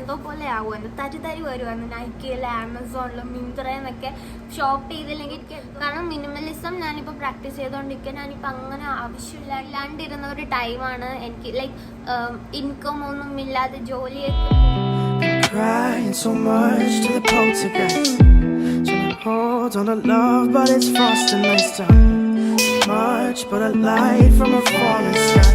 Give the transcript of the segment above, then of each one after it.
എന്തോ പോലെ ആവുമെന്ന് തരി വരുമായിരുന്നു. നൈക്കിയിൽ, ആമസോണിലും, മിന്ത്രയെന്നൊക്കെ ഷോപ്പ് ചെയ്തില്ലെങ്കിൽ. കാരണം മിനിമലിസം ഞാനിപ്പോൾ പ്രാക്ടീസ് ചെയ്തുകൊണ്ടിരിക്കുക. ഞാനിപ്പോൾ അങ്ങനെ ആവശ്യമില്ലാണ്ടിരുന്ന ഒരു ടൈമാണ് എനിക്ക്. ലൈക്ക് ഇൻകം ഒന്നും ഇല്ലാതെ ജോലിയൊക്കെ. Crying so much to the poltergeist. Trying to hold on to love, but it's frosting nice time. Much but a light from a falling sky.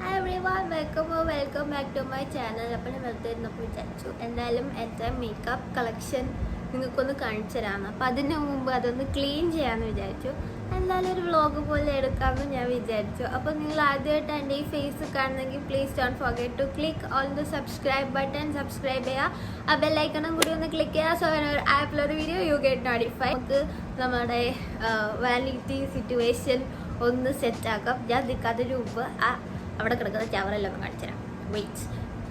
Hi everyone, welcome back to my channel. അപ്പോൾ ഞാൻ വെറുതെ ഇരുന്നപ്പോൾ വിചാരിച്ചു എന്തായാലും എൻ്റെ makeup collection നിങ്ങൾക്കൊന്ന് കാണിച്ചു തരാമെന്ന്. അപ്പോൾ അതിന് മുമ്പ് അതൊന്ന് ക്ലീൻ ചെയ്യാമെന്ന് വിചാരിച്ചു. എന്തായാലും ഒരു വ്ളോഗ് പോലെ എടുക്കാമെന്ന് ഞാൻ വിചാരിച്ചു. അപ്പോൾ നിങ്ങൾ ആദ്യമായിട്ട് എൻ്റെ ഈ ഫേസ് കാണുന്നെങ്കിൽ please don't forget to click on the subscribe button. Subscribe ചെയ്യുക, ആ ബെല്ലൈക്കണും കൂടി ഒന്ന് ക്ലിക്ക് ചെയ്യുക. സോ ഒരു ആപ്പിലൊരു വീഡിയോ യു ഗെറ്റ് നോട്ടിഫൈ. നമുക്ക് നമ്മുടെ വാനിറ്റി സിറ്റുവേഷൻ ഒന്ന് സെറ്റാക്കാം. ഞാൻ നിൽക്കാത്തൊരു മുമ്പ് അവിടെ കിടക്കുന്ന ചവറെല്ലാം ഒന്ന് കാണിച്ചു തരാം. വെയിറ്റ്,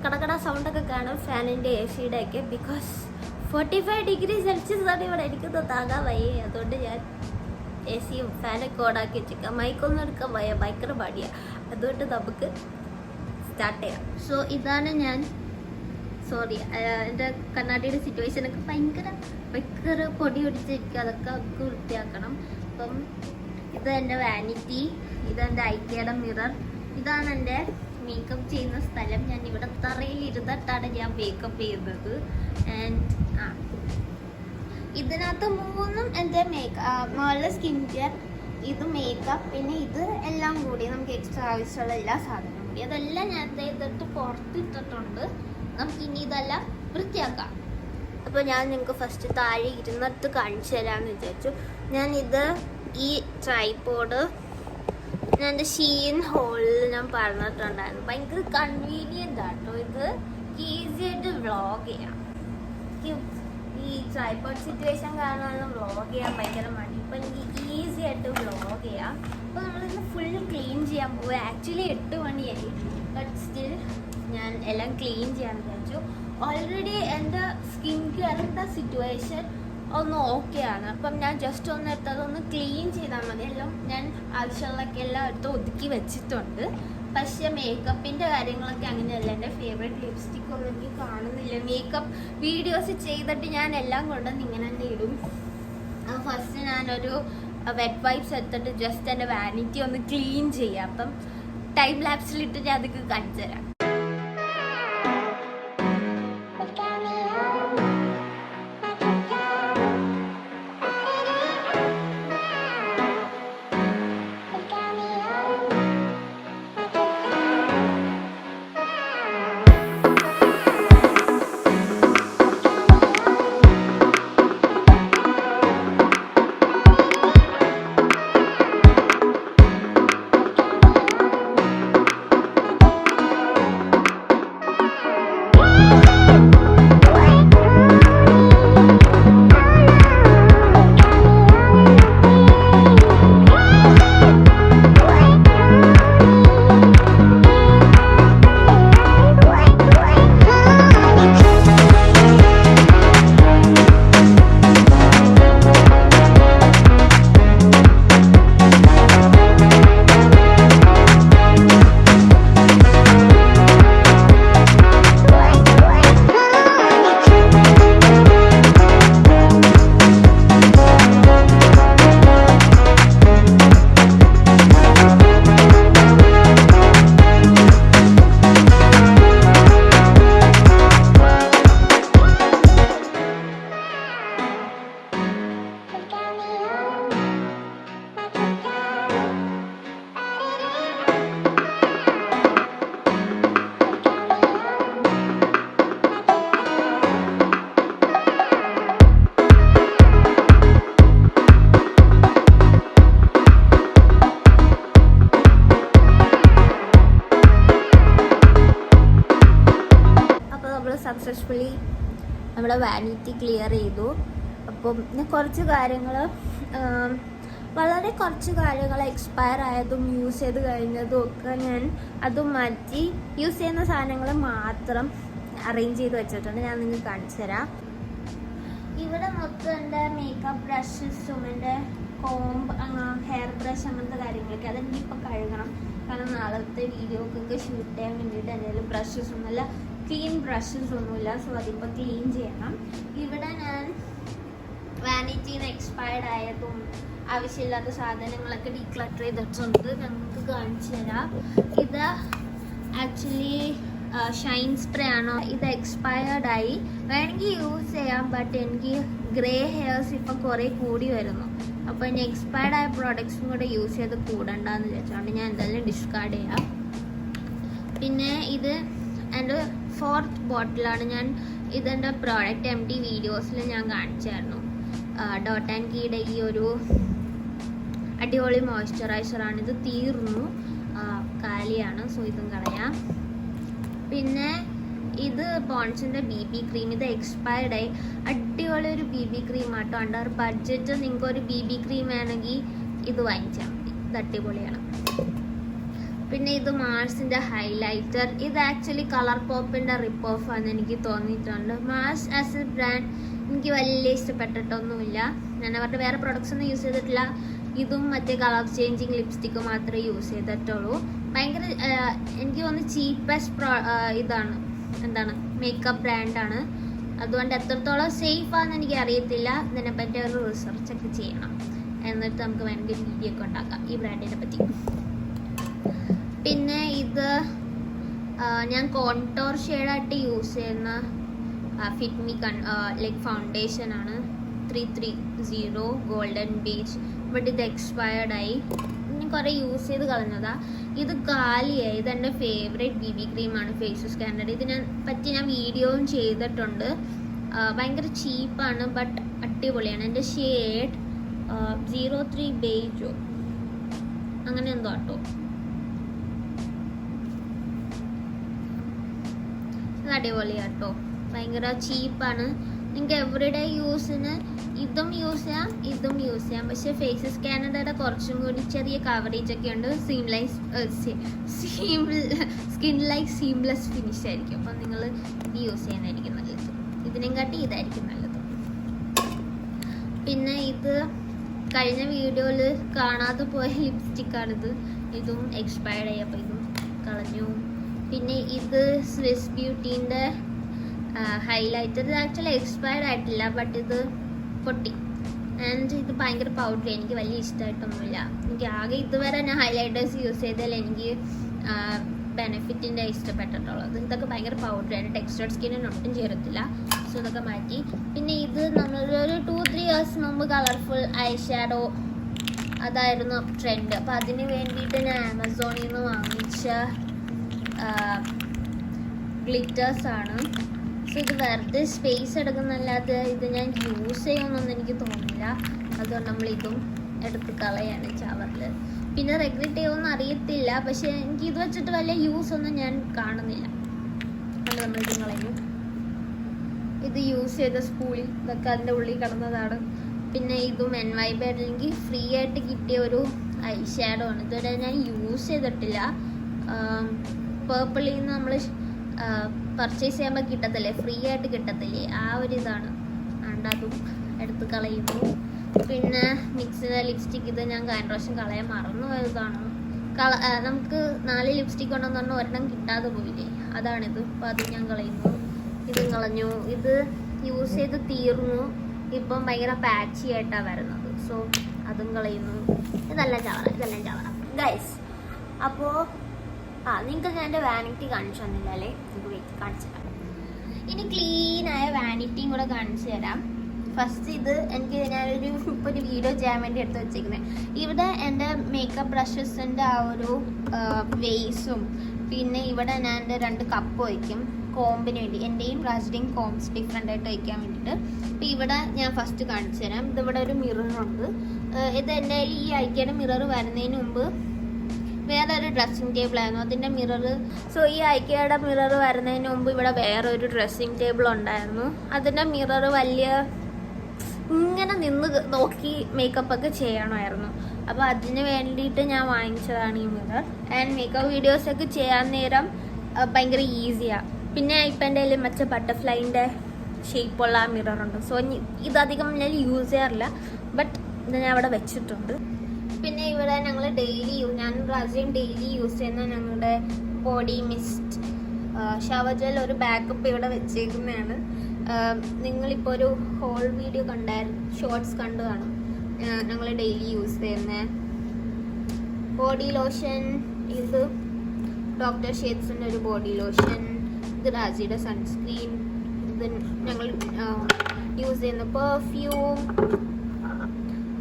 കടക്കട സൗണ്ടൊക്കെ കാണും ഫാനിൻ്റെ AC-യുടെ ഒക്കെ. ബിക്കോസ് 45 ഡിഗ്രി സെൽഷ്യസ് ആണ് ഇവിടെ. എനിക്കൊന്ന് താങ്ങാൻ വയ്യേ. അതുകൊണ്ട് ഞാൻ AC-യും ഫാനൊക്കെ ഓണാക്കി വെച്ചേക്കാം. മൈക്കൊന്നും എടുക്കാൻ വയ്യ, ഭയങ്കര പാടിയാണ്. അതുകൊണ്ട് നമുക്ക് സ്റ്റാർട്ട് ചെയ്യാം. സോ ഇതാണ് ഞാൻ. സോറി, എൻ്റെ കണ്ണാടിയുടെ സിറ്റുവേഷനൊക്കെ ഭയങ്കര പൊടി ഒടിച്ചിരിക്കുക. അതൊക്കെ വൃത്തിയാക്കണം. അപ്പം ഇത് എൻ്റെ വാനിറ്റി, ഇതെൻ്റെ ഐക്കയുടെ മിറർ, ഇതാണ് എൻ്റെ മേക്കപ്പ് ചെയ്യുന്ന സ്ഥലം. ഞാൻ ഇവിടെ തറയിൽ ഇരുന്നിട്ടാണ് ഞാൻ മേക്കപ്പ് ചെയ്യുന്നത്. ആൻഡ് ഇതിനകത്ത് മൂന്നും എൻ്റെ മുകളിലെ സ്കിൻ കെയർ, ഇത് മേക്കപ്പ്, പിന്നെ ഇത് എല്ലാം കൂടി നമുക്ക് എക്സ്ട്രാ ആവശ്യമുള്ള എല്ലാ സാധനവും കൂടി അതെല്ലാം ഞാൻ ചെയ്തിട്ട് പുറത്തിട്ടിട്ടുണ്ട്. നമുക്കിനി ഇതെല്ലാം വൃത്തിയാക്കാം. അപ്പോൾ ഞാൻ നിങ്ങൾക്ക് ഫസ്റ്റ് താഴെ ഇരുന്നിട്ട് കാണിച്ചു തരാമെന്ന് വിചാരിച്ചു. ഞാനിത് ഈ ട്രൈപോഡ് ഞാൻ എൻ്റെ ഷീൻ ഹോളിൽ ഞാൻ പറഞ്ഞിട്ടുണ്ടായിരുന്നു. ഭയങ്കര കൺവീനിയൻ്റ് ആട്ടോ ഇത്. ഈസി ആയിട്ട് വ്ളോഗ് ചെയ്യാം. ഈ ട്രൈപോഡ് സിറ്റുവേഷൻ കാരണം വ്ളോഗ് ചെയ്യാൻ ഭയങ്കര മടി. ഇപ്പം എനിക്ക് ഈസി ആയിട്ട് വ്ളോഗ് ചെയ്യാം. അപ്പോൾ നമ്മളിന്ന് ഫുൾ ക്ലീൻ ചെയ്യാൻ പോകുക. ആക്ച്വലി 8 മണിയായി, ബട്ട് സ്റ്റിൽ ഞാൻ എല്ലാം ക്ലീൻ ചെയ്യാൻ വിചാരിച്ചു. ഓൾറെഡി എൻ്റെ സ്കിൻ കെയറിൻ്റെ സിറ്റുവേഷൻ ഒന്ന് ഓക്കെയാണ്. അപ്പം ഞാൻ ജസ്റ്റ് ഒന്ന് എടുത്തതൊന്ന് ക്ലീൻ ചെയ്താൽ മതി. എല്ലാം ഞാൻ ആവശ്യമുള്ളതൊക്കെ എല്ലാം എടുത്ത് ഒതുക്കി വെച്ചിട്ടുണ്ട്. പക്ഷേ മേക്കപ്പിൻ്റെ കാര്യങ്ങളൊക്കെ അങ്ങനെയല്ല. എൻ്റെ ഫേവറേറ്റ് ലിപ്സ്റ്റിക് ഒന്നും എനിക്ക് കാണുന്നില്ല. മേക്കപ്പ് വീഡിയോസ് ചെയ്തിട്ട് ഞാൻ എല്ലാം കൊണ്ടുവന്ന് ഇങ്ങനെ തന്നെ ഇടും. ഫസ്റ്റ് ഞാനൊരു വെറ്റ് വൈപ്സ് എടുത്തിട്ട് ജസ്റ്റ് എൻ്റെ വാനിറ്റി ഒന്ന് ക്ലീൻ ചെയ്യാം. അപ്പം ടൈം ലാപ്സിലിട്ട് ഞാൻ അതൊക്കെ കാണിച്ചു തരാം. സക്സസ്ഫുള്ളി നമ്മുടെ വാനിറ്റി ക്ലിയർ ചെയ്തു. അപ്പം ഞാൻ വളരെ കുറച്ച് കാര്യങ്ങൾ എക്സ്പയർ ആയതും യൂസ് ചെയ്ത് കഴിഞ്ഞതും ഒക്കെ ഞാൻ അതും മാറ്റി യൂസ് ചെയ്യുന്ന സാധനങ്ങൾ മാത്രം അറേഞ്ച് ചെയ്ത് വെച്ചിട്ടുണ്ട്. ഞാൻ നിങ്ങൾക്ക് കാണിച്ചു തരാം. ഇവിടെ മൊത്തം എൻ്റെ മേക്കപ്പ് ബ്രഷസും എൻ്റെ കോംബ്, ഹെയർ ബ്രഷ്, അങ്ങനത്തെ കാര്യങ്ങളൊക്കെ അതെനിക്കിപ്പോൾ കഴുകണം. കാരണം നാളത്തെ വീഡിയോക്കൊക്കെ ഷൂട്ട് ചെയ്യാൻ വേണ്ടിയിട്ട് എന്തെങ്കിലും ബ്രഷസ് ഒന്നുമല്ല ക്ലീൻ ബ്രഷസ് ഒന്നുമില്ല. സോ അതിപ്പോൾ ക്ലീൻ ചെയ്യണം. ഇവിടെ ഞാൻ വാനിറ്റിന്ന് എക്സ്പയർഡ് ആയതും ആവശ്യമില്ലാത്ത സാധനങ്ങളൊക്കെ ഡീക്ലട്ടർ ചെയ്തിട്ടുണ്ട്. ഞങ്ങൾക്ക് കാണിച്ചു തരാം. ഇത് ആക്ച്വലി ഷൈൻ സ്പ്രേ ആണോ. ഇത് എക്സ്പയർഡ് ആയി. വേണമെങ്കിൽ യൂസ് ചെയ്യാം, ബട്ട് എനിക്ക് ഗ്രേ ഹെയർസ് ഇപ്പം കുറേ കൂടി വരുന്നു. അപ്പോൾ ഇനി എക്സ്പയർഡ് ആയ പ്രോഡക്ട്സും കൂടെ യൂസ് ചെയ്ത് കൂടണ്ടെന്ന് വിചാരിച്ചുകൊണ്ട് ഞാൻ എന്തായാലും ഡിസ്കാർഡ് ചെയ്യാം. പിന്നെ ഇത് എൻ്റെ 4th ബോട്ടിലാണ്. ഞാൻ ഇതെൻ്റെ പ്രോഡക്റ്റ് MD വീഡിയോസിൽ ഞാൻ കാണിച്ചായിരുന്നു. ഡോട്ട് ആൻഡ് കീയുടെ ഈ ഒരു അടിപൊളി മോയ്സ്ചറൈസറാണ്. ഇത് തീർന്നു, കാലിയാണ്. സോ ഇതും കളയാം. പിന്നെ ഇത് പോൺസിൻ്റെ BB ക്രീം. ഇത് എക്സ്പയർഡ് ആയി. അടിപൊളി ഒരു BB ക്രീം ആട്ടോ. അണ്ടർ ബഡ്ജറ്റ് നിങ്ങൾക്ക് ഒരു BB ക്രീം വേണമെങ്കിൽ ഇത് വാങ്ങിച്ചാൽ മതി. ഇത് അടിപൊളിയാണ്. പിന്നെ ഇത് മാർസിൻ്റെ ഹൈലൈറ്റർ. ഇത് ആക്ച്വലി കളർ പോപ്പിൻ്റെ റിപ്പ് ഓഫ് ആണെന്ന് എനിക്ക് തോന്നിയിട്ടുണ്ട്. മാർസ് ആസ് എ ബ്രാൻഡ് എനിക്ക് വലിയ ഇഷ്ടപ്പെട്ടിട്ടൊന്നുമില്ല. ഞാൻ അവരുടെ വേറെ പ്രൊഡക്ട്സ് ഒന്നും യൂസ് ചെയ്തിട്ടില്ല. ഇതും മറ്റേ കളർ ചേഞ്ചിങ് ലിപ്സ്റ്റിക്ക് മാത്രമേ യൂസ് ചെയ്തിട്ടുള്ളൂ. ഭയങ്കര എനിക്ക് തോന്നുന്നു ചീപ്പസ്റ്റ് ഇതാണ്, എന്താണ്, മേക്കപ്പ് ബ്രാൻഡാണ്. അതുകൊണ്ട് എത്രത്തോളം സേഫ് ആണെന്ന് എനിക്ക് അറിയത്തില്ല. ഇതിനെപ്പറ്റി ഒരു റിസർച്ചൊക്കെ ചെയ്യണം. എന്നിട്ട് നമുക്ക് വേണമെങ്കിൽ വീഡിയോ ഒക്കെ ഉണ്ടാക്കാം ഈ ബ്രാൻഡിനെ പറ്റി. പിന്നെ ഇത് ഞാൻ കോൺടോർ ഷെയ്ഡായിട്ട് യൂസ് ചെയ്യുന്ന ഫിറ്റ്മി ലൈക്ക് ഫൗണ്ടേഷനാണ്. 330 ഗോൾഡൻ ബീച്ച്. ബട്ട് ഇത് എക്സ്പയർഡ് ആയി. ഞാൻ കുറേ യൂസ് ചെയ്ത് കളഞ്ഞതാ. ഇത് കാലിയായി. ഇതെൻ്റെ ഫേവറേറ്റ് BB ക്രീമാണ്, ഫേസ് സ്കാനർ. ഇതിനെ പറ്റി ഞാൻ വീഡിയോയും ചെയ്തിട്ടുണ്ട്. ഭയങ്കര ചീപ്പാണ്, ബട്ട് അടിപൊളിയാണ്. എൻ്റെ ഷെയ്ഡ് 03 ബേജോ അങ്ങനെ എന്തോ കേട്ടോ. ഇത് അടിപൊളിയാട്ടോ. ഭയങ്കര ചീപ്പാണ്. നിങ്ങൾക്ക് എവറിഡേ യൂസിന് ഇതും യൂസ് ചെയ്യാം, ഇതും യൂസ് ചെയ്യാം. പക്ഷേ ഫേസ് സ്കാനറുടെ കുറച്ചും കൂടി ചെറിയ കവറേജ് ഒക്കെ ഉണ്ട്. സ്കിൻ ലൈക്ക് സീംലെസ് ഫിനിഷ് ആയിരിക്കും. അപ്പം നിങ്ങൾ ഇത് യൂസ് ചെയ്യുന്നതായിരിക്കും നല്ലത്. ഇതിനെയും കാട്ടി ഇതായിരിക്കും നല്ലത്. പിന്നെ ഇത് കഴിഞ്ഞ വീഡിയോയിൽ കാണാതെ പോയ ലിപ്സ്റ്റിക്കാണിത്. ഇതും എക്സ്പയർഡ് ആയി. അപ്പോൾ ഇതും കളഞ്ഞു. പിന്നെ ഇത് സ്വിസ് ബ്യൂട്ടീൻ്റെ ഹൈലൈറ്റർ. ഇത് ആക്ച്വലി എക്സ്പയർഡ് ആയിട്ടില്ല, ബട്ട് ഇത് പൊട്ടി. ആൻഡ് ഇത് ഭയങ്കര പൗഡർ. എനിക്ക് വലിയ ഇഷ്ടമായിട്ടൊന്നുമില്ല. എനിക്ക് ആകെ ഇതുവരെ ഞാൻ ഹൈലൈറ്റേഴ്സ് യൂസ് ചെയ്തതിൽ എനിക്ക് ബെനിഫിറ്റിൻ്റെ ഇഷ്ടപ്പെട്ടിട്ടുള്ളത്. ഇതൊക്കെ ഭയങ്കര പൗഡറാണ്. ടെക്സ്റ്റേർഡ് സ്കിന്നിന് ഒട്ടും ചേരത്തില്ല. സോ ഇതൊക്കെ മാറ്റി. പിന്നെ ഇത് നമ്മളൊരു 2-3 ഇയേഴ്സ് മുമ്പ് കളർഫുൾ ഐ ഷാഡോ അതായിരുന്നു ട്രെൻഡ്. അപ്പോൾ അതിന് വേണ്ടിയിട്ട് ഞാൻ ആമസോണിൽ നിന്ന് വാങ്ങിച്ച ഗ്ലിറ്റേഴ്സാണ്. സോ ഇത് വെറുതെ സ്പേസ് എടുക്കുന്നല്ലാതെ ഇത് ഞാൻ യൂസ് ചെയ്യുമെന്നൊന്നും എനിക്ക് തോന്നില്ല. അതുകൊണ്ട് നമ്മളിതും എടുത്ത് കളയാണ് ചവറിൽ. പിന്നെ റെഗ്രറ്റ് ചെയ്യുമെന്ന് അറിയത്തില്ല, പക്ഷേ എനിക്ക് ഇത് വെച്ചിട്ട് വലിയ യൂസ് ഒന്നും ഞാൻ കാണുന്നില്ല. അത് നമ്മളിത് കളയും. ഇത് യൂസ് ചെയ്ത സ്പൂളിൽ ഇതൊക്കെ അതിൻ്റെ ഉള്ളിൽ കിടന്നതാണ്. പിന്നെ ഇതും NYB അല്ലെങ്കിൽ ഫ്രീ ആയിട്ട് കിട്ടിയ ഒരു ഐ ഷാഡോ ആണ്. ഇതുവരെ ഞാൻ യൂസ് ചെയ്തിട്ടില്ല. പേർപ്പിളിൽ നിന്ന് നമ്മൾ പർച്ചേസ് ചെയ്യുമ്പോൾ കിട്ടത്തില്ലേ, ഫ്രീ ആയിട്ട് കിട്ടത്തില്ലേ, ആ ഒരു ഇതാണ്. അതുകൊണ്ട് അതും എടുത്ത് കളയുന്നു. പിന്നെ മിക്സിയുടെ ലിപ്സ്റ്റിക്ക്. ഇത് ഞാൻ കഴിഞ്ഞ പ്രാവശ്യം കളയാൻ മറന്നു പോയതാണ്. നമുക്ക് 4 ലിപ്സ്റ്റിക് ഉണ്ടെന്ന് പറഞ്ഞാൽ ഒരെണ്ണം കിട്ടാതെ പോയില്ലേ, അതാണിത്. അപ്പോൾ അത് ഞാൻ കളയുന്നു. ഇതും കളഞ്ഞു. ഇത് യൂസ് ചെയ്ത് തീർന്നു. ഇപ്പം ഭയങ്കര പാച്ചി ആയിട്ടാണ് വരുന്നത്. സോ അതും കളയുന്നു. ഇതെല്ലാം ചവറ ഗൈസ്. അപ്പോൾ നിങ്ങൾക്ക് ഞാൻ എൻ്റെ വാനിറ്റി കാണിച്ചു തന്നില്ല അല്ലേ? നമുക്ക് വെയിറ്റ് കാണിച്ചു തരാം. ഇനി ക്ലീനായ വാനിറ്റിയും കൂടെ കാണിച്ചു തരാം. ഫസ്റ്റ് ഇത് എനിക്ക് ഞാനൊരു ഇപ്പോൾ ഒരു വീഡിയോ ചെയ്യാൻ വേണ്ടി എടുത്ത് വെച്ചേക്കുന്നത്. ഇവിടെ എൻ്റെ മേക്കപ്പ് ബ്രഷസിൻ്റെ ആ ഒരു വേസും, പിന്നെ ഇവിടെ ഞാൻ എൻ്റെ 2 കപ്പ് വയ്ക്കും കോമ്പിന് വേണ്ടി. എൻ്റെയും റാജിൻ്റെയും കോംസ് ഡിഫറെൻ്റ് ആയിട്ട് വയ്ക്കാൻ വേണ്ടിയിട്ട്. അപ്പോൾ ഇവിടെ ഞാൻ ഫസ്റ്റ് കാണിച്ചു തരാം. ഇതിവിടെ ഒരു മിററുണ്ട്. ഇത് എൻ്റെ ഈ ഐക്കയുടെ മിറർ വരുന്നതിന് മുമ്പ് വേറൊരു ഡ്രസ്സിങ് ടേബിൾ ആയിരുന്നു അതിൻ്റെ മിറർ. സോ ഈ ഐക്കയുടെ മിറർ വരുന്നതിന് മുമ്പ് ഇവിടെ വേറൊരു ഡ്രസ്സിങ് ടേബിൾ ഉണ്ടായിരുന്നു. അതിൻ്റെ മിറർ വലിയ ഇങ്ങനെ നിന്ന് നോക്കി മേക്കപ്പ് ഒക്കെ ചെയ്യണമായിരുന്നു. അപ്പോൾ അതിന് വേണ്ടിയിട്ട് ഞാൻ വാങ്ങിച്ചതാണ് ഈ മിറർ. ആൻഡ് മേക്കപ്പ് വീഡിയോസൊക്കെ ചെയ്യാൻ നേരം ഭയങ്കര ഈസിയാണ്. പിന്നെ ഇപ്പം എൻ്റെ കയ്യിൽ മറ്റേ ബട്ടർഫ്ലൈൻ്റെ ഷേപ്പുള്ള ആ മിററുണ്ട്. സോ ഇതധികം ഞാൻ യൂസ് ചെയ്യാറില്ല, ബട്ട് ഇത് ഞാൻ അവിടെ വെച്ചിട്ടുണ്ട്. പിന്നെ ഇവിടെ ഞങ്ങൾ ഞാനും റാസിയും ഡെയിലി യൂസ് ചെയ്യുന്ന ഞങ്ങളുടെ ബോഡി മിസ്റ്റ് ഷവർ ജെൽ ഒരു ബാക്കപ്പ് ഇവിടെ വെച്ചേക്കുന്നതാണ്. നിങ്ങളിപ്പോൾ ഒരു ഹോൾ വീഡിയോ കണ്ടായിരുന്നു, ഷോർട്സ് കണ്ടു കാണും. ഞങ്ങൾ ഡെയിലി യൂസ് ചെയ്യുന്ന ബോഡി ലോഷൻ. ഇത് ഡോക്ടർ ഷേഡ്സിൻ്റെ ഒരു ബോഡി ലോഷൻ. ഇത് രാജിയുടെ സൺസ്ക്രീൻ. ഇത് ഞങ്ങൾ യൂസ് ചെയ്യുന്ന പെർഫ്യൂം.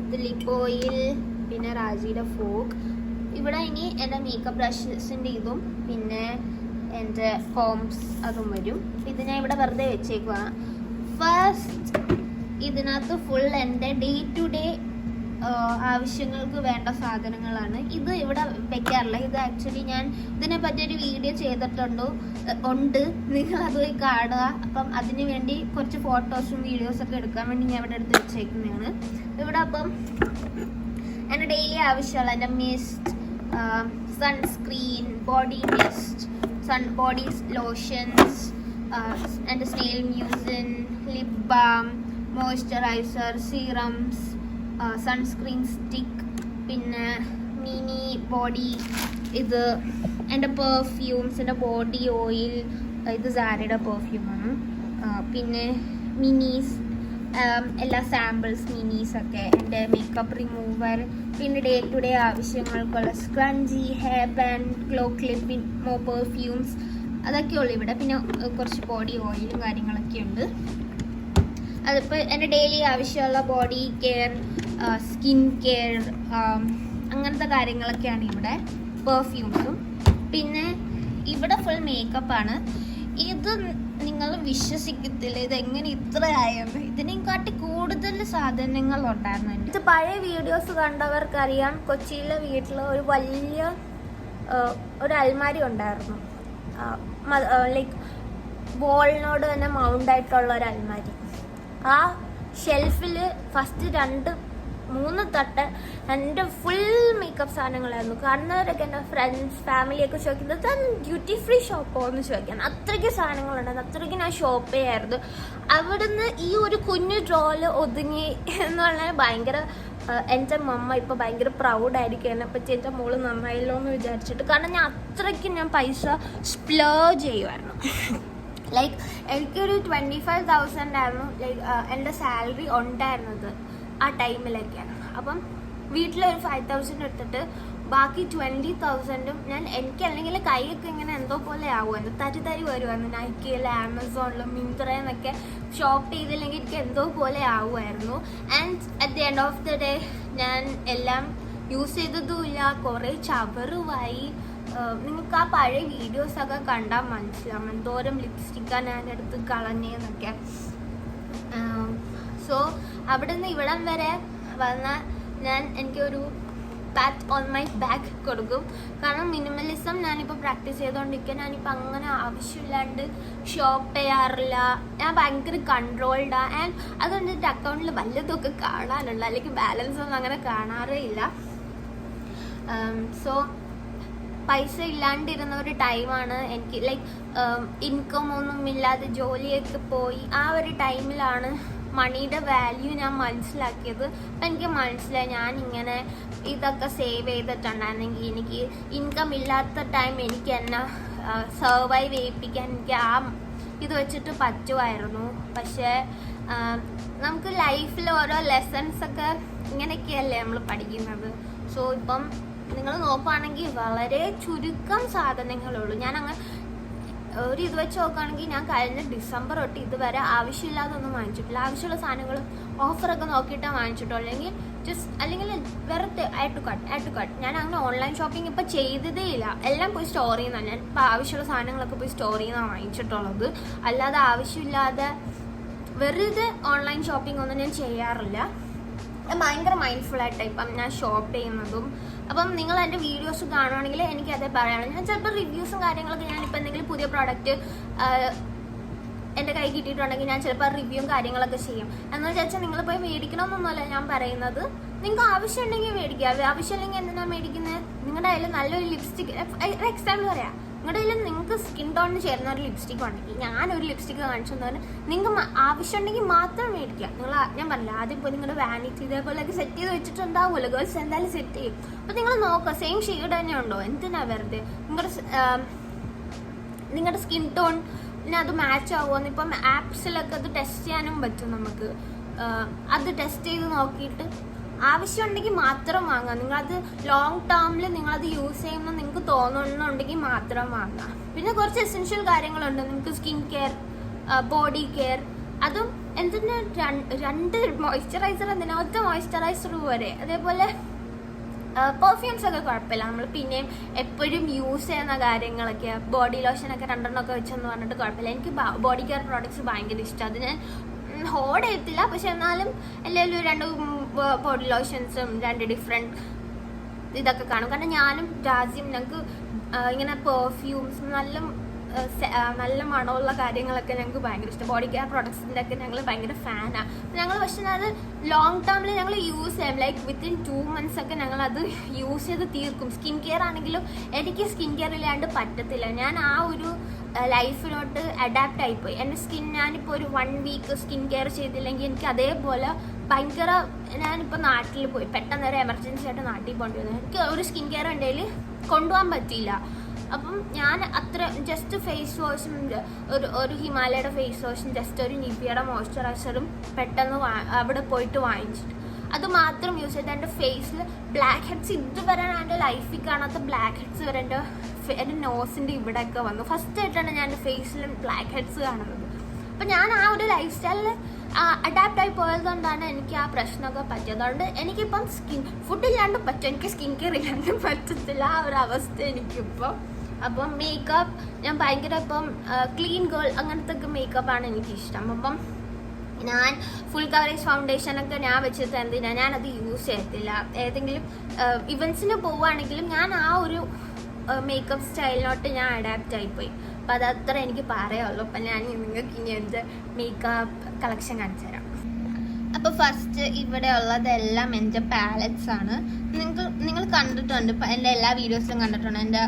ഇത് ലിപ്പ് ഓയിൽ. പിന്നെ രാജിയുടെ ഫോക്ക്. ഇവിടെ ഇനി എൻ്റെ മേക്കപ്പ് ബ്രഷസിൻ്റെ ഇതും പിന്നെ എൻ്റെ ഫോംസ് അതും വരും. ഇത് ഞാൻ ഇവിടെ വെറുതെ വെച്ചേക്കുവാണ്. ഫസ്റ്റ് ഇതിനകത്ത് ഫുൾ എൻ്റെ ഡേ ടു ഡേ ആവശ്യങ്ങൾക്ക് വേണ്ട സാധനങ്ങളാണ്. ഇത് ഇവിടെ വെക്കാറില്ല. ഇത് ആക്ച്വലി ഞാൻ ഇതിനെ പറ്റിയൊരു വീഡിയോ ഉണ്ട്, നിങ്ങളത് പോയി കാണുക. അപ്പം അതിന് വേണ്ടി കുറച്ച് ഫോട്ടോസും വീഡിയോസൊക്കെ എടുക്കാൻ വേണ്ടി ഞാൻ ഇവിടെ എടുത്ത് വെച്ചേക്കുന്നതാണ്. ഇവിടെ അപ്പം എൻ്റെ ഡെയിലി ആവശ്യമുള്ള എൻ്റെ mist, sunscreen, body mist, body lotions, എൻ്റെ snail mucin, lip balm, moisturiser, serums, sunscreen stick, പിന്നെ മിനി ബോഡി, ഇത് എൻ്റെ പെർഫ്യൂംസ്, എൻ്റെ ബോഡി ഓയിൽ, ഇത് സാരയുടെ പെർഫ്യൂമാണ്. പിന്നെ മിനീസ്, എല്ലാ സാമ്പിൾസ് മിനീസൊക്കെ, എൻ്റെ മേക്കപ്പ് റിമൂവർ, പിന്നെ ഡേ ടു ഡേ ആവശ്യങ്ങൾക്കുള്ള scrunchie, hair band, glow clip, more perfumes, അതൊക്കെയുള്ളൂ ഇവിടെ. പിന്നെ കുറച്ച് ബോഡി ഓയിലും കാര്യങ്ങളൊക്കെ ഉണ്ട്. അതിപ്പോൾ എൻ്റെ ഡെയിലി ആവശ്യമുള്ള ബോഡി കെയർ, സ്കിൻ കെയർ, അങ്ങനത്തെ കാര്യങ്ങളൊക്കെയാണ് ഇവിടെ. പെർഫ്യൂംസും. പിന്നെ ഇവിടെ ഫുൾ മേക്കപ്പാണ്. ഇത് നിങ്ങൾ വിശ്വസിക്കത്തില്ല ഇതെങ്ങനെ ഇത്ര ആയെന്ന്. ഇതിനെക്കാട്ടി കൂടുതൽ സാധനങ്ങൾ ഉണ്ടായിരുന്നു. ഇത് പഴയ വീഡിയോസ് കണ്ടവർക്കറിയാം, കൊച്ചിയിലെ വീട്ടിൽ ഒരു വലിയ ഒരു അൽമാരി ഉണ്ടായിരുന്നു. ലൈക്ക് വോളിനോട് തന്നെ മൗണ്ടായിട്ടുള്ള ഒരു അൽമാരി. ആ ഷെൽഫിൽ ഫസ്റ്റ് 2-3 തട്ട് എൻ്റെ ഫുൾ മേക്കപ്പ് സാധനങ്ങളായിരുന്നു. കാണുന്നവരൊക്കെ എൻ്റെ ഫ്രണ്ട്സ് ഫാമിലിയൊക്കെ ചോദിക്കുന്നത് ഡ്യൂട്ടി ഫ്രീ ഷോപ്പോ എന്ന് ചോദിക്കാൻ. അത്രയ്ക്ക് സാധനങ്ങളുണ്ടായിരുന്നു. അത്രയ്ക്ക് ഞാൻ ഷോപ്പ് ചെയ്യായിരുന്നു. അവിടുന്ന് ഈ ഒരു കുഞ്ഞു ഡ്രോയിൽ ഒതുങ്ങി എന്ന് പറഞ്ഞാൽ ഭയങ്കര, എൻ്റെ മമ്മ ഇപ്പോൾ ഭയങ്കര പ്രൗഡായിരിക്കും എന്നെപ്പറ്റി. എൻ്റെ മോള് നന്നായല്ലോ എന്ന് വിചാരിച്ചിട്ട്. കാരണം ഞാൻ അത്രയ്ക്ക് പൈസ സ്പ്ലേജ് ചെയ്യുമായിരുന്നു. ലൈക്ക് എനിക്കൊരു 25,000 ആയിരുന്നു എൻ്റെ സാലറി ഉണ്ടായിരുന്നത് ആ ടൈമിലൊക്കെയാണ്. അപ്പം വീട്ടിലൊരു 5,000 എടുത്തിട്ട് ബാക്കി 20,000 എനിക്ക് അല്ലെങ്കിൽ കൈയൊക്കെ ഇങ്ങനെ എന്തോ പോലെ ആവുമായിരുന്നു. തരി വരുമായിരുന്നു. നൈക്കിയിൽ, ആമസോണിലും, മിന്ത്രയെന്നൊക്കെ ഷോപ്പ് ചെയ്തില്ലെങ്കിൽ എനിക്ക് എന്തോ പോലെ ആവുമായിരുന്നു. And at the end of the day ഞാൻ എല്ലാം യൂസ് ചെയ്തതുമില്ല. കുറേ ചവറുമായി. നിങ്ങൾക്ക് ആ പഴയ വീഡിയോസൊക്കെ കണ്ടാൽ മനസ്സിലാവും എന്തോരം ലിപ്സ്റ്റിക്കാണ് ഞാനെടുത്ത് കളഞ്ഞേന്നൊക്കെ. സോ അവിടെ നിന്ന് ഇവിടം വരെ വന്ന എനിക്കൊരു പാറ്റ് ഓൺ മൈ ബാക്ക് കൊടുക്കും. കാരണം മിനിമലിസം ഞാനിപ്പോൾ പ്രാക്ടീസ് ചെയ്തുകൊണ്ടിരിക്കുക. ഞാനിപ്പോൾ അങ്ങനെ ആവശ്യമില്ലാണ്ട് ഷോപ്പ് ചെയ്യാറില്ല. ഞാൻ ഭയങ്കര കൺട്രോൾഡാണ്. ആൻഡ് അതുകൊണ്ട് എൻ്റെ അക്കൗണ്ടിൽ വല്ലതൊക്കെ കാണാനുള്ള, അല്ലെങ്കിൽ ബാലൻസ് ഒന്നും അങ്ങനെ കാണാറേ ഇല്ല. സോ പൈസ ഇല്ലാണ്ടിരുന്ന ഒരു ടൈമാണ് എനിക്ക്. ലൈക്ക് ഇൻകം ഒന്നും ഇല്ലാതെ ജോലിയൊക്കെ പോയി ആ ഒരു ടൈമിലാണ് മണിയുടെ വാല്യൂ ഞാൻ മനസ്സിലാക്കിയത്. അപ്പം എനിക്ക് മനസ്സിലായി ഞാനിങ്ങനെ ഇതൊക്കെ സേവ് ചെയ്തിട്ടുണ്ടായിരുന്നെങ്കിൽ എനിക്ക് ഇൻകം ഇല്ലാത്ത ടൈം എനിക്ക് എന്നെ സർവൈവ് ചെയ്യിപ്പിക്കാൻ എനിക്ക് ആ ഇത് വെച്ചിട്ട് പറ്റുമായിരുന്നു. പക്ഷേ നമുക്ക് ലൈഫിൽ ഓരോ ലെസൺസൊക്കെ ഇങ്ങനെയൊക്കെയല്ലേ നമ്മൾ പഠിക്കുന്നത്. സോ ഇപ്പം നിങ്ങൾ നോക്കുകയാണെങ്കിൽ വളരെ ചുരുക്കം സാധനങ്ങളുള്ളൂ. ഒരു ഇത് വെച്ച് നോക്കുകയാണെങ്കിൽ ഞാൻ കഴിഞ്ഞ ഡിസംബർ തൊട്ട് ഇതുവരെ ആവശ്യമില്ലാതെ ഒന്നും വാങ്ങിച്ചിട്ടില്ല. ആവശ്യമുള്ള സാധനങ്ങൾ ഓഫറൊക്കെ നോക്കിയിട്ടാണ് വാങ്ങിച്ചിട്ടുള്ളൂ. അല്ലെങ്കിൽ വെറുതെ ആഡ് ടു കട്ട്. ഞാൻ അങ്ങനെ ഓൺലൈൻ ഷോപ്പിംഗ് ഇപ്പോൾ ചെയ്തതേ ഇല്ല. എല്ലാം പോയി സ്റ്റോർ ചെയ്യുന്നതാണ്. ഞാൻ ഇപ്പോൾ ആവശ്യമുള്ള സാധനങ്ങളൊക്കെ പോയി സ്റ്റോർ ചെയ്യുന്നതാണ് വാങ്ങിച്ചിട്ടുള്ളത്. അല്ലാതെ ആവശ്യമില്ലാതെ വെറുതെ ഓൺലൈൻ ഷോപ്പിംഗ് ഒന്നും ഞാൻ ചെയ്യാറില്ല. ഭയങ്കര മൈൻഡ്ഫുള്ളായിട്ട് ഇപ്പം ഞാൻ ഷോപ്പ് ചെയ്യുന്നതും. അപ്പം നിങ്ങൾ എൻ്റെ വീഡിയോസ് കാണുവാണെങ്കിൽ എനിക്കതേ പറയാനുള്ളൂ. ഞാൻ ചിലപ്പോൾ റിവ്യൂസും കാര്യങ്ങളൊക്കെ ഞാനിപ്പോൾ എന്തെങ്കിലും പുതിയ പ്രോഡക്റ്റ് എൻ്റെ കൈ കിട്ടിയിട്ടുണ്ടെങ്കിൽ ഞാൻ ചിലപ്പോൾ റിവ്യൂവും കാര്യങ്ങളൊക്കെ ചെയ്യും. എന്ന് വെച്ചാൽ നിങ്ങൾ പോയി മേടിക്കണമെന്നൊന്നുമല്ല ഞാൻ പറയുന്നത്. നിങ്ങൾക്ക് ആവശ്യമുണ്ടെങ്കിൽ മേടിക്കുക. ആവശ്യമില്ലെങ്കിൽ എന്തിനാണ് മേടിക്കുന്നത്? നിങ്ങളുടെ കയ്യിൽ നല്ലൊരു ലിപ്സ്റ്റിക്, എക്സാമ്പിൾ പറയാം, നിങ്ങളുടെ കയ്യിൽ നിങ്ങൾക്ക് സ്കിൻ ടോണിന് ചേരുന്ന ഒരു ലിപ്സ്റ്റിക് ഉണ്ടെങ്കിൽ, ഞാനൊരു ലിപ്സ്റ്റിക്ക് കാണിച്ചു തന്നാൽ നിങ്ങൾക്ക് ആവശ്യമുണ്ടെങ്കിൽ മാത്രം മേടിക്കുക. ഞാൻ പറഞ്ഞില്ല ആദ്യം പോയി നിങ്ങളുടെ വാനിറ്റി ഇതേപോലെയൊക്കെ സെറ്റ് ചെയ്ത് വെച്ചിട്ടുണ്ടാവുമല്ലോ. ഗേൾസ് എന്തായാലും സെറ്റ് ചെയ്യും. അപ്പോൾ നിങ്ങൾ നോക്കുക സെയിം ഷെയ്ഡ് തന്നെ ഉണ്ടോ, എന്തിനാ വെറുതെ. നിങ്ങളുടെ സ്കിൻ ടോണിന് അത് മാച്ച് ആവുമെന്ന് ഇപ്പം ആപ്സിലൊക്കെ അത് ടെസ്റ്റ് ചെയ്യാനും പറ്റും നമുക്ക്. അത് ടെസ്റ്റ് ചെയ്ത് നോക്കിയിട്ട് ആവശ്യമുണ്ടെങ്കിൽ മാത്രം വാങ്ങാം. നിങ്ങളത് ലോങ് ടേമിൽ നിങ്ങളത് യൂസ് ചെയ്യുമ്പോൾ നിങ്ങൾക്ക് തോന്നുന്നുണ്ടെങ്കിൽ മാത്രം വാങ്ങാം. പിന്നെ കുറച്ച് എസെൻഷ്യൽ കാര്യങ്ങളുണ്ട് നിങ്ങൾക്ക് സ്കിൻ കെയർ, ബോഡി കെയർ. അതും എന്തിനാ 2 മോയ്സ്ചറൈസർ, എന്തിനാ ഒറ്റ മോയ്സ്ചറൈസർ വരെ. അതേപോലെ പെർഫ്യൂംസ് ഒക്കെ കുഴപ്പമില്ല, നമ്മൾ പിന്നെയും എപ്പോഴും യൂസ് ചെയ്യുന്ന കാര്യങ്ങളൊക്കെ. ബോഡി ലോഷനൊക്കെ 2 വെച്ചെന്ന് പറഞ്ഞിട്ട് കുഴപ്പമില്ല. എനിക്ക് ബോഡി കെയർ പ്രോഡക്ട്സ് ഭയങ്കര ഇഷ്ടം. അത് ഞാൻ ഹോർഡ് ചെയ്യത്തില്ല, പക്ഷെ എന്നാലും എല്ലാവരും 2 ബോഡി ലോഷൻസും 2 ഡിഫറെൻറ്റ് ഇതൊക്കെ കാണും. കാരണം ഞാനും രാജ്യം ഞങ്ങൾക്ക് ഇങ്ങനെ പെർഫ്യൂംസ് നല്ല മണമുള്ള കാര്യങ്ങളൊക്കെ ഞങ്ങൾക്ക് ഭയങ്കര ഇഷ്ടം. ബോഡി കെയർ പ്രോഡക്ട്സിൻ്റെ ഒക്കെ ഞങ്ങൾ ഭയങ്കര ഫാനാണ്. ഞങ്ങൾ പക്ഷേ അത് ലോങ് ടേമിൽ ഞങ്ങൾ യൂസ് ചെയ്യും. ലൈക്ക് വിത്തിൻ 2 months ഒക്കെ ഞങ്ങളത് യൂസ് ചെയ്ത് തീർക്കും. സ്കിൻ കെയർ ആണെങ്കിലും എനിക്ക് സ്കിൻ കെയർ ഇല്ലാണ്ട് പറ്റത്തില്ല. ഞാൻ ആ ഒരു ലൈഫിലോട്ട് അഡാപ്റ്റ് ആയിപ്പോയി. എൻ്റെ സ്കിൻ ഞാനിപ്പോൾ ഒരു 1 week സ്കിൻ കെയർ ചെയ്തില്ലെങ്കിൽ എനിക്ക് അതേപോലെ ഭയങ്കര, ഞാനിപ്പോൾ നാട്ടിൽ പോയി പെട്ടെന്ന് ഒരു എമർജൻസി ആയിട്ട് നാട്ടിൽ പോകേണ്ടി വന്നു. എനിക്ക് ഒരു സ്കിൻ കെയർ എൻ്റെ കയ്യിൽ കൊണ്ടുപോകാൻ പറ്റിയില്ല. അപ്പം ഞാൻ അത്ര ജസ്റ്റ് ഫേസ് വാഷും ഒരു ഹിമാലയയുടെ ഫേസ് വാഷും ജസ്റ്റ് ഒരു നിവിയയുടെ മോയ്സ്ചറൈസറും പെട്ടെന്ന് അവിടെ പോയിട്ട് വാങ്ങിച്ചിട്ട് അത് മാത്രം യൂസ് ചെയ്ത് എൻ്റെ ഫേസിൽ ബ്ലാക്ക് ഹെഡ്സ് ഇതുവരെ എൻ്റെ ലൈഫിൽ കാണാത്ത ബ്ലാക്ക് ഹെഡ്സ് വരെ എൻ്റെ നോസിൻ്റെ ഇവിടെയൊക്കെ വന്നു. ഫസ്റ്റ് ആയിട്ടാണ് ഞാൻ എൻ്റെ ഫേസിൽ ബ്ലാക്ക് ഹെഡ്സ് കാണുന്നത്. അപ്പം ഞാൻ ആ ഒരു ലൈഫ് സ്റ്റൈലിൽ അഡാപ്റ്റ് ആയി പോയതുകൊണ്ടാണ് എനിക്ക് ആ പ്രശ്നമൊക്കെ പറ്റിയത്. അതുകൊണ്ട് എനിക്കിപ്പം ഫുഡ് ഇല്ലാണ്ട് പറ്റും, എനിക്ക് സ്കിൻ കെയർ ഇല്ലാണ്ട് പറ്റത്തില്ല. ആ ഒരു അവസ്ഥ എനിക്കിപ്പം. അപ്പം മേക്കപ്പ് ഞാൻ ഭയങ്കര ഇപ്പം ക്ലീൻ ഗേൾ അങ്ങനത്തെ ഒക്കെ മേക്കപ്പാണ് എനിക്കിഷ്ടം. അപ്പം ഞാൻ ഫുൾ കവറേജ് ഫൗണ്ടേഷനൊക്കെ ഞാൻ വെച്ചിട്ട് എന്തിനാ ഞാനത് യൂസ് ചെയ്യത്തില്ല. ഏതെങ്കിലും ഇവൻസിന് പോവുകയാണെങ്കിലും ഞാൻ ആ ഒരു മേക്കപ്പ് സ്റ്റൈലിലോട്ട് ഞാൻ അഡാപ്റ്റ് ആയിപ്പോയി. അപ്പം അതത്ര എനിക്ക് പറയുള്ളൂ. അപ്പം ഞാൻ നിങ്ങൾക്ക് ഇനി എൻ്റെ മേക്കപ്പ് കളക്ഷൻ കാണിച്ചു തരാം. അപ്പോൾ ഫസ്റ്റ് ഇവിടെ ഉള്ളതെല്ലാം എൻ്റെ പാലറ്റ്സ് ആണ്. നിങ്ങൾ കണ്ടിട്ടുണ്ട്, എൻ്റെ എല്ലാ വീഡിയോസിലും കണ്ടിട്ടുണ്ട്. എൻ്റെ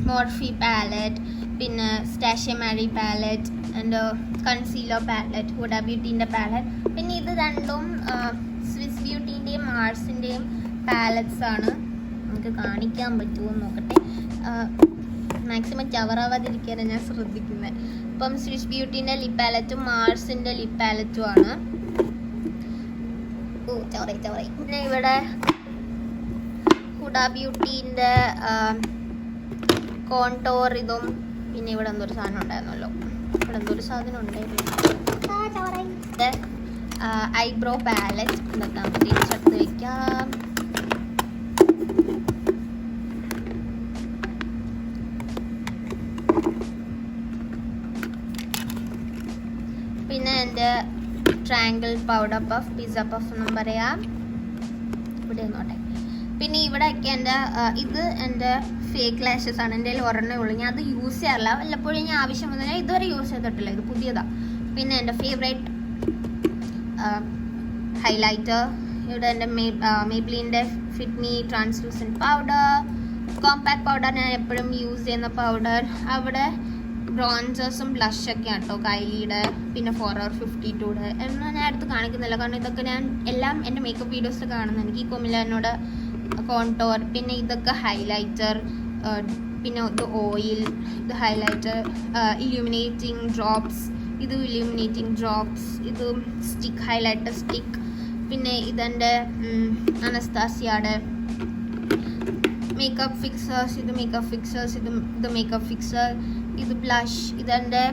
മോർഫി പാലറ്റ്, പിന്നെ സ്റ്റാഷ്യ മാരി പാലറ്റ്, എൻ്റെ കൺസീലർ പാലറ്റ്, ഹുഡ ബ്യൂട്ടീൻ്റെ പാലറ്റ്. പിന്നെ ഇത് 2ഉം സ്വിസ് ബ്യൂട്ടീൻ്റെയും മാർസിൻ്റെയും പാലറ്റ്സ് ആണ്. നമുക്ക് കാണിക്കാൻ പറ്റുമോ നോക്കട്ടെ. മാക്സിമം ചവറാവാതിരിക്കാനാണ് ഞാൻ ശ്രദ്ധിക്കുന്നത്. അപ്പം സ്വിസ് ബ്യൂട്ടീൻ്റെ ലിപ് പാലറ്റും മാർസിൻ്റെ ലിപ് പാലറ്റും ആണ്. പിന്നെ ഇവിടെ ഹുഡ ബ്യൂട്ടീൻ്റെ കോൺടോർ ഇതും. പിന്നെ ഇവിടെ എന്തൊരു സാധനം ഉണ്ടായിരുന്നല്ലോ, ഇവിടെ എന്തൊരു സാധനം ഉണ്ടായിരുന്നു, ഐബ്രോ പാലറ്റ്. ഇതൊക്കെ നമുക്ക് തിരിച്ചെടുത്ത് വെക്കാം. പിന്നെ എൻ്റെ triangle powder puff, pizza puff എന്നും പറയാം. ഇവിടെ നോട്ടെ. പിന്നെ ഇവിടെയൊക്കെ എൻ്റെ ഇത് എൻ്റെ ഫേക്ക് ലാഷസ് ആണ്. എൻ്റെ കയ്യിൽ ഒരെണ്ണേ ഉള്ളൂ, ഞാൻ അത് യൂസ് ചെയ്യാറില്ല. വല്ലപ്പോഴും ഞാൻ ആവശ്യം വന്നാൽ ഞാൻ ഇതുവരെ യൂസ് ചെയ്തിട്ടില്ല, ഇത് പുതിയതാണ്. പിന്നെ എൻ്റെ ഫേവറേറ്റ് ഹൈലൈറ്റർ, ഇവിടെ എൻ്റെ മേബ്ലിൻ്റെ Fit Me translucent powder, compact powder ഞാൻ എപ്പോഴും യൂസ് ചെയ്യുന്ന പൗഡർ. അവിടെ ബ്രോൺസേഴ്സും ബ്ലഷൊക്കെ ആട്ടോ കൈലിയുടെ. പിന്നെ Forever 52 എന്നാൽ ഞാൻ അടുത്ത് കാണിക്കുന്നില്ല, കാരണം ഇതൊക്കെ ഞാൻ എല്ലാം എൻ്റെ മേക്കപ്പ് വീഡിയോസിൽ കാണുന്നത്. എനിക്ക് ഈ കൊമിലാനോട് കോൺടോർ, പിന്നെ ഇതൊക്കെ ഹൈലൈറ്റർ, പിന്നെ ഇത് ഓയിൽ, ഇത് ഹൈലൈറ്റർ, ഇല്യൂമിനേറ്റിംഗ് ഡ്രോപ്സ്, ഇത് ഇല്യൂമിനേറ്റിംഗ് ഡ്രോപ്സ്, ഇത് സ്റ്റിക്ക് ഹൈലൈറ്റർ സ്റ്റിക്ക്. പിന്നെ ഇതെൻ്റെ അനസ്താസിയയുടെ മേക്കപ്പ് ഫിക്സേഴ്സ്, ഇത് മേക്കപ്പ് ഫിക്സേഴ്സ്, ഇത് മേക്കപ്പ് ഫിക്സർ, ഇത് ബ്ലഷ്, ഇതെൻ്റെ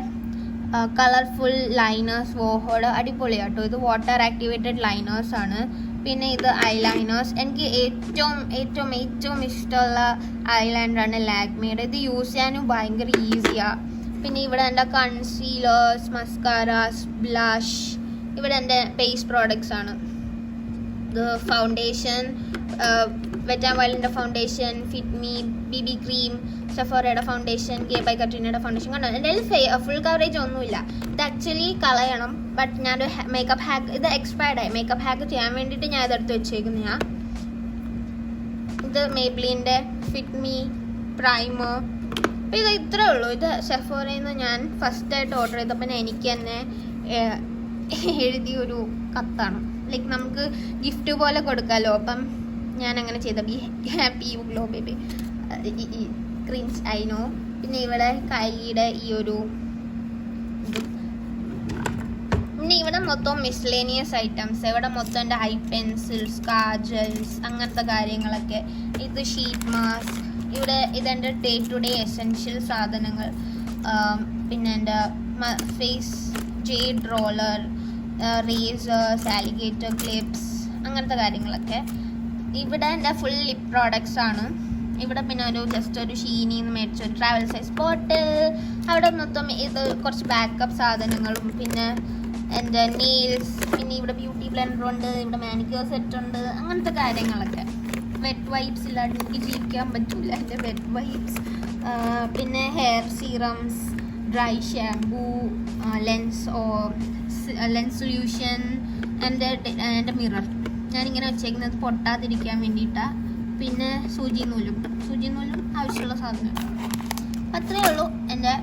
കളർഫുൾ ലൈനേഴ്സ് വോഹോയുടെ അടിപൊളിയാട്ടോ. ഇത് വാട്ടർ ആക്ടിവേറ്റഡ് ലൈനേഴ്സ് ആണ്. പിന്നെ ഇത് ഐലൈനേഴ്സ്, എനിക്ക് ഏറ്റവും ഇഷ്ടമുള്ള ഐലൈനറാണ് ലാക്മിയുടെ. ഇത് യൂസ് ചെയ്യാനും ഭയങ്കര ഈസിയാണ്. പിന്നെ ഇവിടെ എൻ്റെ കൺസീലേഴ്സ്, മസ്കാരാസ്, ബ്ലഷ്. ഇവിടെ എൻ്റെ ബേസ് പ്രോഡക്ട്സ് ആണ്. ഇത് ഫൗണ്ടേഷൻ, വെറ്റ് ആൻഡ് വൈൽഡിൻ്റെ foundation, Fit Me, BB cream, സെഫോറയുടെ ഫൗണ്ടേഷൻ, ഗേ ബൈ കട്രീനയുടെ ഫൗണ്ടേഷൻ. കണ്ടോ എൻ്റെ ഫുൾ കവറേജ് ഒന്നുമില്ല. ഇത് ആക്ച്വലി കളയണം, ബട്ട് ഞാനൊരു മേക്കപ്പ് ഹാക്ക്, ഇത് എക്സ്പയർഡ് ആയി. മേക്കപ്പ് ഹാക്ക് ചെയ്യാൻ വേണ്ടിയിട്ട് ഞാൻ ഇതെടുത്ത് വെച്ചേക്കുന്നതാണ്. ഇത് മേബ്ലിൻ്റെ ഫിറ്റ് മീ പ്രൈമർ. അപ്പോൾ ഇത് ഇത്രേ ഉള്ളൂ. ഇത് സെഫോറയിൽ നിന്ന് ഞാൻ ഫസ്റ്റായിട്ട് ഓർഡർ ചെയ്തപ്പോൾ എനിക്ക് തന്നെ എഴുതിയൊരു കത്താണ്. ലൈക്ക് നമുക്ക് ഗിഫ്റ്റ് പോലെ കൊടുക്കാമല്ലോ. അപ്പം ഞാൻ അങ്ങനെ ചെയ്ത be happy U glow baby creams I know പിന്നെ ഇവിടെ കൈയുടെ ഈ ഒരു ഇത്. പിന്നെ ഇവിടെ മൊത്തം മിസ്ലേനിയസ് ഐറ്റംസ്. ഇവിടെ മൊത്തം എൻ്റെ ഐ പെൻസിൽസ്, കാജൽസ്, അങ്ങനത്തെ കാര്യങ്ങളൊക്കെ. ഇത് ഷീറ്റ് മാസ്ക്. ഇവിടെ ഇതെൻ്റെ ഡേ ടു ഡേ എസെൻഷ്യൽ സാധനങ്ങൾ. പിന്നെ എൻ്റെ face jade roller, razors, alligator clips, അങ്ങനത്തെ കാര്യങ്ങളൊക്കെ. ഇവിടെ എൻ്റെ ഫുൾ ലിപ് പ്രോഡക്ട്സ് ആണ്. ഇവിടെ പിന്നെ ജസ്റ്റ് ഒരു ഷീനിന്ന് മേടിച്ച ഒരു ട്രാവൽ സൈസ് ബോട്ടിൽ. അവിടെ മൊത്തം ഇത് കുറച്ച് ബാക്കപ്പ് സാധനങ്ങളും, പിന്നെ എൻ്റെ നെയിൽസ്, പിന്നെ ഇവിടെ ബ്യൂട്ടി ബ്ലെൻഡർ ഉണ്ട്, ഇവിടെ മാനിക്യൂർ സെറ്റ് ഉണ്ട്, അങ്ങനത്തെ കാര്യങ്ങളൊക്കെ. വെറ്റ് വൈപ്സ് ഇല്ലാണ്ട് എനിക്ക് ജീവിക്കാൻ പറ്റില്ല, എൻ്റെ വെറ്റ് വൈപ്സ്. പിന്നെ hair serums, dry shampoo, lens solution, എൻ്റെ മിറർ ഞാനിങ്ങനെ വെച്ചേക്കുന്നത് പൊട്ടാതിരിക്കാൻ വേണ്ടിയിട്ടാണ്. പിന്നെ സൂചി നൂലും ആവശ്യമുള്ള സാധനങ്ങൾ. അത്രയേ ഉള്ളൂ എൻ്റെ.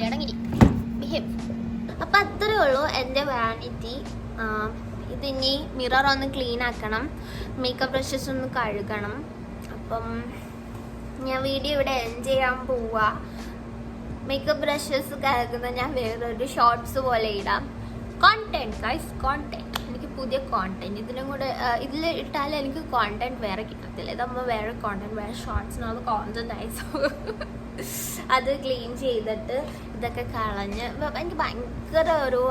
അടങ്ങിരി ബിഹേവ്. അപ്പം അത്രയേ ഉള്ളൂ എൻ്റെ വാനിറ്റി. ഇതിനി മിറർ ഒന്ന് ക്ലീൻ ആക്കണം, മേക്കപ്പ് ബ്രഷസ് ഒന്ന് കഴുകണം. അപ്പം ഞാൻ വീഡിയോ ഇവിടെ എൻഡ് ചെയ്യാൻ പോവുക. മേക്കപ്പ് ബ്രഷസ് കഴുകുന്ന ഞാൻ വേറൊരു ഷോർട്സ് പോലെ ഇടാം. Content guys, content. എനിക്ക് പുതിയ കോണ്ടന്റ് ഇതിനും കൂടെ ഇതിൽ ഇട്ടാലും എനിക്ക് കോണ്ടന്റ് വേറെ കിട്ടത്തില്ല. ഇതാകുമ്പോൾ വേറെ കോണ്ടന്റ്, വേറെ ഷോർട്സിനത് കോണ്ടന്റ് ആയി. അത് ക്ലീൻ ചെയ്തിട്ട് ഇതൊക്കെ കളഞ്ഞ് എനിക്ക് ഭയങ്കര ഒരു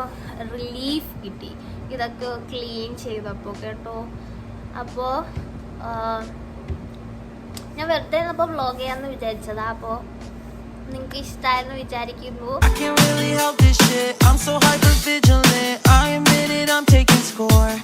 റിലീഫ് കിട്ടി ഇതൊക്കെ ക്ലീൻ ചെയ്തപ്പോൾ കേട്ടോ. അപ്പോൾ ഞാൻ വെറുതെ അപ്പോൾ വ്ളോഗ് ചെയ്യാമെന്ന് വിചാരിച്ചതാ. അപ്പോൾ നിങ്ങൾക്ക് ഇഷ്ടമായെന്ന് വിചാരിക്കുന്നു. Can't really help this shit. I'm so hyper vigilant. I admit it, I'm taking score.